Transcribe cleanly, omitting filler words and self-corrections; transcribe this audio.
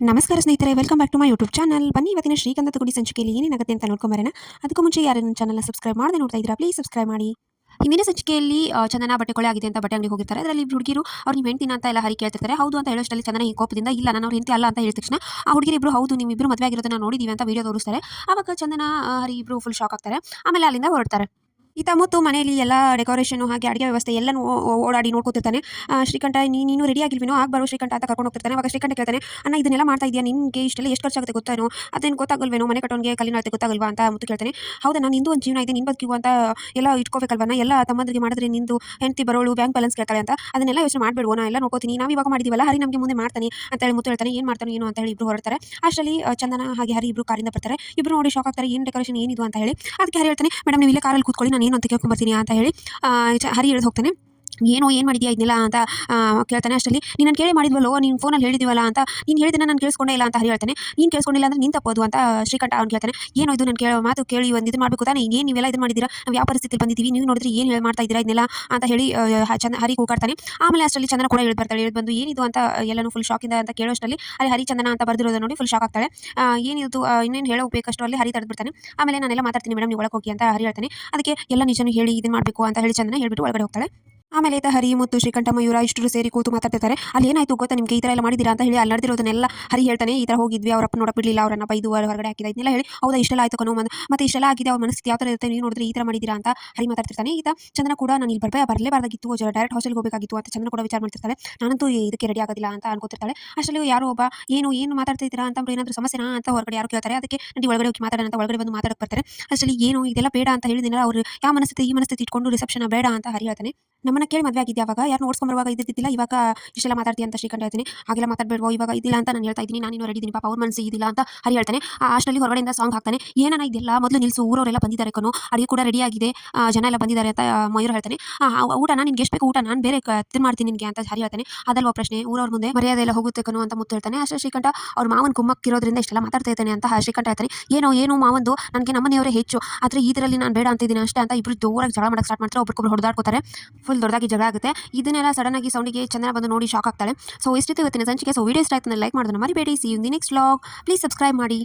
ನಮಸ್ಕಾರ ಸ್ನೇಹಿತರೆ, welcome back to my YouTube channel. ಬನ್ನಿ ಇವತ್ತಿನ ಶ್ರೀಗಂಧದ ಗುಡಿ ಸಂಚಿಕೆಯಲ್ಲಿ ಏನೇನಾಗುತ್ತೆ ಅಂತ ನೋಡ್ಕೊಂಬರೋಣ. ಅದಕ್ಕೂ ಮುಂಚೆ ಯಾರು ನನ್ನ ಚಾನಲ್ನ ಸಬ್ಸ್ಕ್ರೈಬ್ ಮಾಡದೆ ನೋಡ್ತಾ ಇದ್ದೀರಾ, ಪ್ಲೀಸ್ ಸಬ್ಸ್ಕ್ರೈಬ್ ಮಾಡಿ. ಹಿಂದಿನ ಸಂಚಿಕೆಯಲ್ಲಿ ಚಂದನ ಬಟ್ಟೆ ಕೊಳೆ ಆಗಿದೆ ಅಂತ ಬಟ್ಟೆ ಅಂಗಡಿಗೆ ಹೋಗಿರ್ತಾರೆ. ಅದರಲ್ಲಿ ಹುಡುಗಿರು ಅವ್ರು ನಿಮ್ಮ ಹೆಂಡ್ತಿನ ಅಂತ ಎಲ್ಲ ಹರಿ ಕೇಳ್ತಿರ್ತಾರೆ. ಹೌದು ಅಂತ ಹೇಳೋಷ್ಟರಲ್ಲಿ ಚಂದನ ಈ ಕೋಪದಿಂದ ಇಲ್ಲ ನಾನು ಅವ್ರ ಹೆಂಡತಿ ಅಲ್ಲ ಅಂತ ಹೇಳಿದ ತಕ್ಷಣ ಆ ಹುಡುಗಿರಿಬ್ರು ಹೌದು ನಿಮ್ಮಿಬ್ಬರು ಮದುವೆ ಆಗಿರೋದನ್ನ ನೋಡಿದೀವಿ ಅಂತ ವಿಡಿಯೋ ತೋರಿಸ್ತಾರೆ. ಆವಾಗ ಚಂದನ ಹರಿ ಇಬ್ರು ಫುಲ್ ಶಾಕ್ ಆಗ್ತಾರೆ. ಆಮೇಲೆ ಅಲ್ಲಿಂದ ಹೊರಡ್ತಾರೆ. ಈತ ಮುತ್ತು ಮನೆಯಲ್ಲಿ ಎಲ್ಲ ಡೆಕೋರೇಷನ್ ಹಾಗೆ ಅಡುಗೆ ವ್ಯವಸ್ಥೆ ಎಲ್ಲನೂ ಓಡಾಡಿ ನೋಡ್ಕೊತಿರ್ತಾನೆ. ಶ್ರೀಕಂಠ ನೀನು ರೆಡಿ ಆಗಿಲ್ವೇನೋ, ಆಗ ಬರೋ ಶ್ರೀಕಂಠ ಅಂತ ಕರ್ಕೊಂಡು ಹೋಗ್ತಿರ್ತಾನೆ. ಅವಾಗ ಶ್ರೀಕಂಠ ಕೇಳ್ತಾನೆ, ಅಣ್ಣ ಇದನ್ನೆಲ್ಲ ಮಾಡ್ತಾ ಇದೆಯಾ, ನಿಮಗೆ ಇಷ್ಟೆಲ್ಲ ಎಷ್ಟು ಖರ್ಚಾಗುತ್ತೆ ಗೊತ್ತೇನೋ, ಅದೇನು ಗೊತ್ತಾಗಲ್ವೇನೋ, ಮನೆ ಕಟ್ಟೋನಿಗೆ ಕಲ್ಲಿನ ಅಳತೆ ಗೊತ್ತಾಗಲ್ವಾ ಅಂತ ಮುತ್ತು ಕೇಳ್ತಾನೆ. ಹೌದಾ, ನಾನು ನಿಂದು ಒಂದು ಜೀವನ ಇದೆ, ನಿನ್ ಬದುಕಿಗೂ ಅಂತ ಎಲ್ಲ ಇಟ್ಕೋಬೇಕಲ್ವನ, ಎಲ್ಲ ತಮ್ಮಂದಿರಿಗೆ ಮಾಡಿದ್ರೆ ನಿಂದು ಹೆಂಡತಿ ಬರೋಳು ಬ್ಯಾಂಕ್ ಬ್ಯಾಲೆನ್ಸ್ ಕೇಳ್ತಾಳೆ ಅಂತ ಅದನ್ನೆಲ್ಲ ಯೋಚನೆ ಮಾಡಬೇಡುವ, ನಾ ಎಲ್ಲ ನೋಡ್ಕೋತೀನಿ, ನಾವು ಇವಾಗ ಮಾಡಿದೀವಲ್ಲ, ಹರಿ ನಮಗೆ ಮುಂದೆ ಮಾಡ್ತಾನೆ ಅಂತ ಹೇಳಿ ಮುತ್ತು ಹೇಳ್ತಾನೆ. ಏನು ಮಾಡ್ತಾನೆ ಏನು ಅಂತ ಹೇಳಿ ಇಬ್ರು ಹೊರಡ್ತಾರೆ. ಅಷ್ಟರಲ್ಲಿ ಚಂದನ ಹಾಗೆ ಹರಿ ಇಬ್ರು ಕಾರಿಂದ ಬರ್ತಾರೆ. ಇಬ್ರು ನೋಡಿ ಶಾಕ್ ಆಗ್ತಾರೆ, ಏನು ಡೆಕೋರೇಷನ್ ಏನಿದು ಅಂತ ಹೇಳಿ. ಅದಕ್ಕೆ ಹರಿ ಹೇಳ್ತಾನೆ, ಮೇಡಮ್ ನೀವು ಇಲ್ಲೇ ಕಾರಲ್ಲಿ ಕೂತ್ಕೊಳ್ಳಿ, ನಾನು ಏನು ಅಂತ ಕೇಳ್ಕೊಂಬರ್ತೀನಿ ಅಂತ ಹೇಳಿ ಹರಿ ಇಳಿದು ಹೋಗ್ತಾನೆ. ಏನು ಮಾಡಿದ್ಯಾ ಇದನ್ನೆಲ್ಲ ಅಂತ ಕೇಳ್ತಾನೆ. ಅಷ್ಟರಲ್ಲಿ ನೀನು ಕೇಳಿ ಮಾಡಿದ್ವಲ್ಲೋ, ನೀನು ಫೋನಲ್ಲಿ ಹೇಳಿದಿವಲ್ಲ ಅಂತ, ನೀನು ಹೇಳಿದ್ದನ್ನ ನಾನು ಕೇಳಿಸ್ಕೊಂಡೇ ಇಲ್ಲ ಅಂತ ಹರಿ ಹೇಳ್ತಾನೆ. ನೀನು ಕೇಳಿಸ್ಕೊಂಡಿಲ್ಲ ಅಂದ್ರೆ ನೀನು ತಪ್ಪೋದು ಅಂತ ಶ್ರೀಕಂಠ ಅವ್ನು ಕೇಳ್ತಾನೆ. ಏನೋ ಇದು ನಾನು ಮಾತು ಕೇಳಿ ಒಂದು ಇದು ಮಾಡಬೇಕು ತಾನೆ, ಏನು ನೀವೆಲ್ಲ ಇದು ಮಾಡಿದ್ದೀರಾ, ನಾವು ಯಾವ ಪರಿಸ್ಥಿತಿಯಲ್ಲಿ ಬಂದಿದ್ದೀವಿ, ನೀವು ನೋಡಿದ್ರೆ ಏನು ಮಾಡ್ತಾ ಇದ್ದೀರಾ ಇದನ್ನೆಲ್ಲ ಅಂತ ಹೇಳಿ ಹರಿ ಕೂಗಾಡ್ತಾನೆ. ಆಮೇಲೆ ಅಷ್ಟರಲ್ಲಿ ಚಂದನ ಕೂಡ ಇಳಿದು ಬರ್ತಾಳೆ. ಇಳಿದು ಬಂದು ಏನಿದು ಅಂತ ಎಲ್ಲನೂ ಫುಲ್ ಶಾಕಿಂದ ಅಂತ ಕೇಳೋಷ್ಟರಲ್ಲಿ ಅಲ್ಲಿ ಹರಿ ಚಂದನ ಅಂತ ಬರ್ದಿರೋದು ನೋಡಿ ಫುಲ್ ಶಾಕ್ ಆಗ್ತಾಳೆ. ಏನಿದು ಇನ್ನೇನು ಹೇಳಬೇಕಷ್ಟು ಅಲ್ಲಿ ಹರಿ ತಡೆದ್ಬಿಡ್ತಾನೆ. ಆಮೇಲೆ ನಾನೆಲ್ಲ ಮಾತಾಡ್ತೀನಿ ಮೇಡಮ್, ನೀವು ಒಳಗೆ ಹೋಗಿ ಅಂತ ಹರಿ ಹೇಳ್ತಾನೆ. ಅದಕ್ಕೆ ಎಲ್ಲ ನಿಜನೂ ಹೇಳಿ ಇದನ್ನು ಮಾಡಬೇಕು ಅಂತ ಹೇಳಿ ಚಂದನ ಹೇಳ್ಬಿಟ್ಟು ಒಳಗಡೆ ಹೋಗ್ತಾಳೆ. ಆಮೇಲೆ ಹರಿ ಮತ್ತು ಶ್ರೀಕಂಠ ಮಯೂರ ಇಷ್ಟರು ಸೇರಿ ಕೂತು ಮಾತಾಡ್ತಿರ್ತಾರೆ. ಅಲ್ಲಿ ಏನಾಯ್ತು ಗೊತ್ತಾ ನಿಮಗೆ, ಈ ಥರ ಎಲ್ಲ ಮಾಡಿದ್ದೀರಾ ಅಂತ ಹೇಳಿ ಅಲ್ಲಿ ನಡೆದಿರೋದನ್ನೆಲ್ಲ ಹರಿ ಹೇಳ್ತಾನೆ. ಈ ಥರ ಹೋಗಿದ್ವಿ, ಅವರಪ್ಪ ನೋಡಕ್ಕೆ ಬಿಡಲಿಲ್ಲ, ಅವರನ್ನ ಬೈದು ಹೊರಗಡೆ ಹಾಕಿದ ಇದನ್ನೆಲ್ಲ ಹೇಳಿ, ಹೌದಾ ಇಷ್ಟೆಲ್ಲ ಆಯ್ತು ಕಣೋ, ಮತ್ತೆ ಇಷ್ಟೆಲ್ಲ ಆಗಿದೆ, ಅವ್ರ ಮನಸ್ಥಿತಿ ಯಾವ ಥರ ಇರುತ್ತೆ, ನೀವು ನೋಡಿದ್ರೆ ಈ ಥರ ಮಾಡಿದ್ದೀರಾ ಅಂತ ಹರಿ ಮಾತಾಡ್ತಿರ್ತಾನೆ. ಈತ ಚಂದನ ಕೂಡ ನಾನು ಇಲ್ಲಿ ಬರಲೇಬಾರ್ದಾಗಿತ್ತು, ಡೈರೆಕ್ಟ್ ಹಾಸ್ಟೆಲ್ಗೆ ಹೋಗಬೇಕಾಗಿತ್ತು ಅಂತ ಚಂದನ ಕೂಡ ವಿಚಾರ ಮಾಡ್ತಿರ್ತಾಳೆ. ನಾನಂತೂ ಇದಕ್ಕೆ ರೆಡಿ ಆಗೋದಿಲ್ಲ ಅಂತ ಅನ್ಕೋತಿರ್ತಾಳೆ. ಅಷ್ಟರಲ್ಲಿ ಯಾರೋ ಒಬ್ಬ ಏನು ಮಾತಾಡ್ತಿದ್ದೀರಾ ಅಂತ ಏನಾದರೂ ಸಮಸ್ಯೆನಾ ಅಂತ ಹೊರಗಡೆ ಯಾರು ಕೇಳ್ತಾರೆ. ಅದಕ್ಕೆ ನಡಿ ಒಳಗಡೆ ಹೋಗಿ ಮಾತಾಡೋಣ ಅಂತ ಒಳಗಡೆ ಬಂದು ಮಾತಾಡಕ್ಕೆ ಬರ್ತಾರೆ. ಅಷ್ಟರಲ್ಲಿ ಏನು ಇದೆಲ್ಲ ಬೇಡ ಅಂತ ಹೇಳಿದಿಲ್ಲ, ಅವರು ಯಾವ ಮನಸ್ಥಿತಿ ಈ ಮನಸ್ಥಿತಿ ಇಟ್ಕೊಂಡು ರಿಸೆಪ್ಷನ್ ಬೇಡ ಅಂತ ಹರಿ ಹೇಳ್ತಾನೆ. ನಮ್ಮನ್ನ ಕೇಳಿ ಮದುವೆ ಆಗಿದ್ದೆ, ಅವಾಗ ಯಾರು ನೋಡ್ಸ್ಕೊಂಬರುವಾಗ ಇದ್ದಿದ್ದಿಲ್ಲ, ಇವಾಗ ಇಷ್ಟೆಲ್ಲ ಮಾತಾಡ್ತೀನಿ ಅಂತ ಶ್ರೀಕಂಠ ಹೇಳ್ತೀನಿ. ಹಾಗೆಲ್ಲ ಮಾತಾಡಬೇಡವೋ, ಇವಾಗ ಇದಿಲ್ಲ ಅಂತ ನಾನು ಹೇಳ್ತಾ ಇದ್ದೀನಿ, ನಾನು ರೆಡಿ ಇದ್ದೀನಿ, ಪಾಪ ಅವ್ರ ಮನಸ್ಸು ಇದಿಲ್ಲ ಅಂತ ಹರಿ ಹೇಳ್ತಾನೆ. ಅಷ್ಟರಲ್ಲಿ ಹೊರಗಡೆಯಿಂದ ಸಾಂಗ್ ಹಾಕ್ತಾನೆ. ಏನನ್ನ ಇದೆಲ್ಲ ಮೊದಲು ನಿಲ್ಸು, ಊರವರೆಲ್ಲ ಬಂದಿದ್ದಾರೆ ಕಣೋ, ಅಡುಗೆ ಕೂಡ ರೆಡಿ ಆಗಿದೆ, ಜನ ಎಲ್ಲ ಬಂದಿದ್ದಾರೆ ಅಂತ ಮಯೂರ್ ಹೇಳ್ತಾನೆ. ಊಟನ ನಿನ್ಗೆ ಎಷ್ಟು ಬೇಕು ಊಟ ನಾನು ಬೇರೆ ತಿನ್ ಮಾಡ್ತೀನಿ ನಿನಗೆ ಅಂತ ಹರಿ ಹೇಳ್ತಾನೆ. ಅದಲ್ವ ಪ್ರಶ್ನೆ, ಊರವ್ರ ಮುಂದೆ ಮರ್ಯಾದೆ ಎಲ್ಲ ಹೋಗುತ್ತೆ ಕಣೋ ಅಂತ ಮುತ್ತು ಹೇಳ್ತಾನೆ. ಅಷ್ಟೇ ಶ್ರೀಕಂಠ ಅವ್ರ ಮಾವನ ಕುಮ್ಮಕ್ಕಿರೋದ್ರಿಂದ ಇಷ್ಟೆಲ್ಲ ಮಾತಾಡ್ತಾ ಇದ್ದಾನೆ ಅಂತ ಶ್ರೀಕಂಠ ಹೇಳ್ತಾನೆ. ಏನು ಮಾವಂದು ನನಗೆ ನಮ್ಮನೆಯವರೇ ಹೆಚ್ಚು, ಆದರೆ ಇದರಲ್ಲಿ ನಾನು ಬೇಡ ಅಂತಿದ್ದೀನಿ ಅಷ್ಟೇ ಅಂತ ಇಬ್ಬರು ಜೋರಾಗಿ ಜಗಳ ಮಾಡಕ್ಕೆ ಸ್ಟಾರ್ಟ್ ಮಾಡ್ತಾರೆ. ಒಬ್ರಿಗೊಬ್ರು ಹೊಡೆದಾಡ್ಕೋತಾರೆ, ಫುಲ್ ದೊಡ್ಡದಾಗಿ ಜಗಳ ಆಗುತ್ತೆ. ಇದನ್ನೆಲ್ಲ ಸಡನ್ ಆಗಿ ಸೌಂಡಿಗೆ ಚಂದನ ಬಂದು ನೋಡಿ ಶಾಕ್ ಆಗ್ತಾಳೆ. ಸೊ ಇಷ್ಟಿತ್ತು ಇವತ್ತಿನ ಸಂಚಿಕೆ. ಸೊ ವಿಡಿಯೋ ಇಷ್ಟ ಆಯ್ತು ಲೈಕ್ ಮಾಡೋದನ್ನ ಮರಿಬೇಡಿ. See you in the next vlog. Please subscribe ಮಾಡಿ.